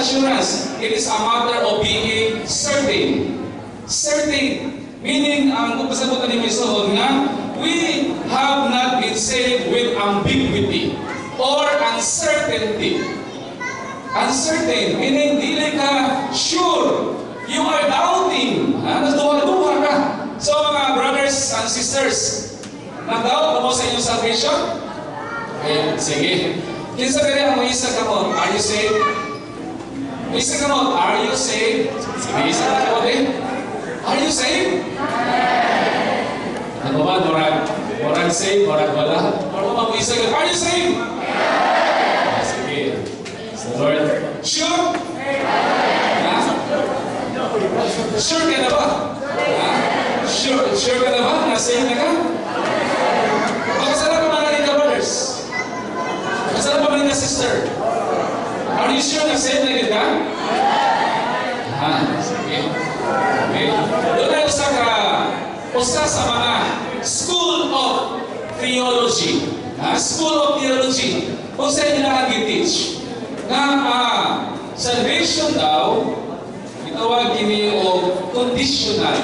assurance. It is a matter of being certain. Certain. Meaning, ang pasabutan ni Misoon nga, we have not been saved with ambiguity or uncertainty. Uncertain, meaning dili ka sure. You are doubting. Nagduha-duha ka. So mga brothers and sisters, nag-doubt mo sa inyong salvation? Okay, sige. Kinsa kaya ang isa ka mo? Are you saved? Isa ka mo, are you saved? Sige, isa ka mo din. Are you saved? Ano ba? Morag saved, morag wala. Or mo isa ka, are you saved? Sige. So Lord, sure? Sure ka na ba? Sure ka na ba? Na-save na ka? Makasala pa mga rin ka, brothers? Makasala pa mga sister? Are you sure na-save na ka? Sige. Okay. Doon tayo usa sa mga School of Theology. School of Theology. Kung sa inyo na nag-teach na salvation daw, itawag kini o conditional.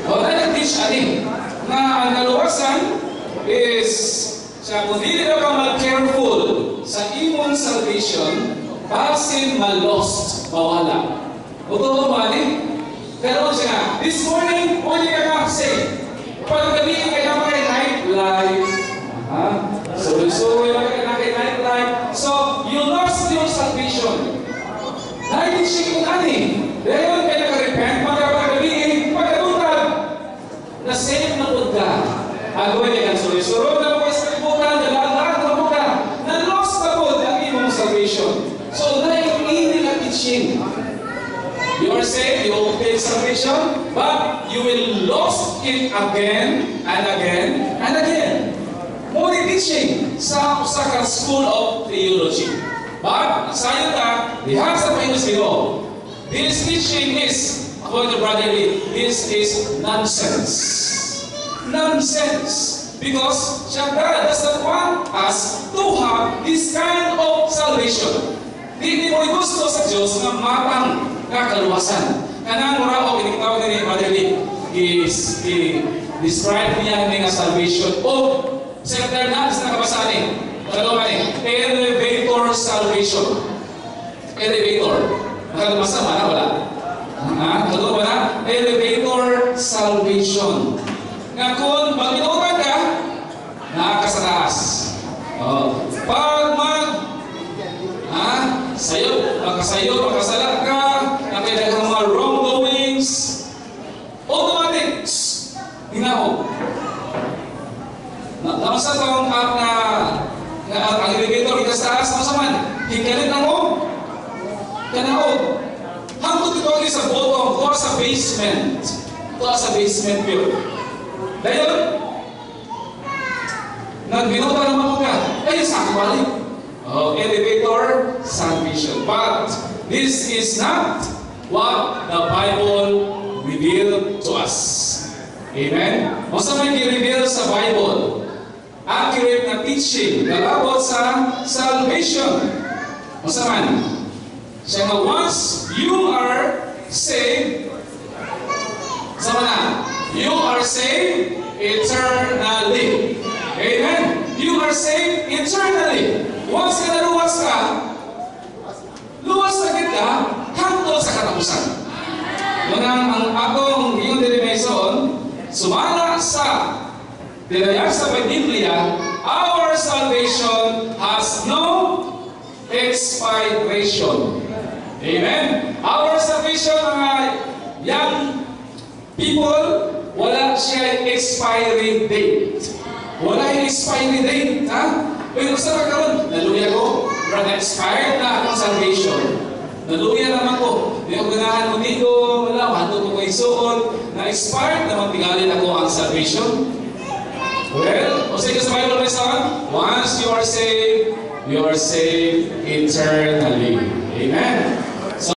O na nag-teach ani na ang naluwasan is siya kung hindi na ka mag-careful sa imong salvation, basin ma-lost, mawala. O ito mo mali? Pero siya, this morning, pwede ka ka-save. Paggabi ka na kay nightlife. So ka na kay nightlife. So, you lost your salvation. Dahil siya kung ani. Dahil ka naka-repent, paggabi, pagkabuntag. Na-save na po ka. Agawin niya kang sulisuro na po sa kalibutan, nalalaan na po ka. Na-lost na po ang imong salvation. So, dahil hindi na teaching. You are saved, you obtain salvation, but you will lose it again and again and again. More teaching sa usakang School of Theology. But, sayo ta, diha sa Panginoon Sino, this teaching is, according to Brother Lee, this is nonsense. Nonsense. Because God does not want us to have this kind of salvation. Hindi mo gusto sa Diyos na matang kakaluwasan. Kanang mura o kinitawag ni Brother Lee, describe niya ng salvation. O, sa katarnas na kabasa ni, elevator salvation. Elevator. Nakalabasa ba na? Wala. Kalabasa ba na? Elevator salvation. Nga kung pag-inutan ka, nakakasaraas. Pag sayo, makasalat ka, nakailang mga wrongdoings, automatic, hinaho. Namasa itong app na ang elevator, ikastaas, masaman, hinggalit na mo, kanao. Hangtod ito ulit sa bottom, ito sa basement. Ito sa basement view. Dahil, nagbinota naman ko ka, ay, sa akin balik. Elevator salvation. But this is not what the Bible revealed to us. Amen? Masa may i-reveal sa Bible? Accurate na teaching nalabot sa salvation. Masa man? Siya nga, once you are saved, sama na, you are saved eternally. Amen? You are saved eternally. Once ka naluwas ka, luwas na kita, hangtod sa katapusan. Ngunang ang akong yung denomination, sumala sa dinayag sa Biblia, our salvation has no expiration. Amen? Our salvation, mga young people, wala siya expiry date. Wala yung expiry date, ha? Pero sa pagkaroon, naluya ko, na-expired na akong salvation. Naluya naman ko. Hindi ako ganahan mo dito, wala, mahantod ko kayo suon. Na-expired naman tingalin ako ang salvation. Well, o sige sa Bible, my son, once you are saved eternally. Amen?